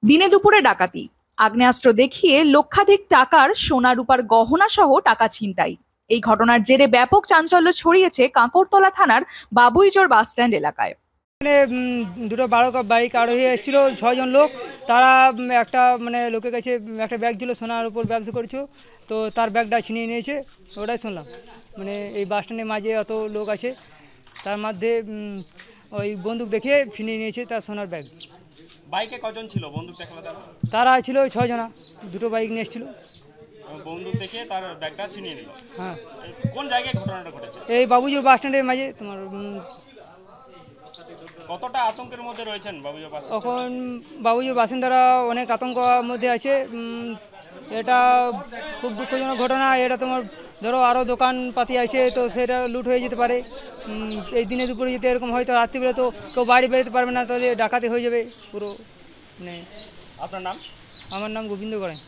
দিনে দুপুরে ডাকাতি, আগ্নেয়াস্ত্র দেখিয়ে লক্ষাধিক টাকার সোনা রূপার গহনা সহ টাকা ছিনতাই। এই ঘটনার জেরে ব্যাপক চাঞ্চল্য ছড়িয়েছে কাঁকরতলা থানার বাবুইচর বাসস্ট্যান্ড এলাকায়। মানে দুটো বাইক আরোহী এসেছিল, 6জন লোক। তারা একটা লোকের কাছে একটা ব্যাগ ছিল, সোনার উপর ব্যবসা করছো, তো তার ব্যাগটা ছিনিয়ে নিয়েছে। ওটাই শুনলাম। এই বাস স্ট্যান্ডের মাঝে অত লোক আছে, তার মধ্যে ওই বন্দুক দেখে ছিনিয়ে নিয়েছে তার সোনার ব্যাগ। বাইকে কজন ছিল? বন্দুক দেখালো তারা ছিল 6 জনা, দুটো বাইক নিয়ে এসেছিল। বন্দুক দেখে তার ব্যাগটা ছিনিয়ে নিল। হ্যাঁ। কোন জায়গায় ঘটনাটা ঘটেছে? এই বাবুজির বাস স্ট্যান্ডের মাঝে তোমার। কতটা আতঙ্কের মধ্যে রয়েছেন বাবুজির বাস? এখন বাবুজির বাসিন্দারা অনেক আতঙ্কের মধ্যে আছে। এটা খুব দুঃখজনক ঘটনা। এটা তোমার ধরো আরও দোকানপাতি আছে, তো সেটা লুট হয়ে যেতে পারে। এই দিনে দুপুরে যদি এরকম হয়, তো রাত্রিবেলা তো কেউ বাড়ি বেরোতে পারবে না, তাহলে ডাকাতি হয়ে যাবে পুরো। আপনার নাম? আমার নাম গোবিন্দ গড়াই।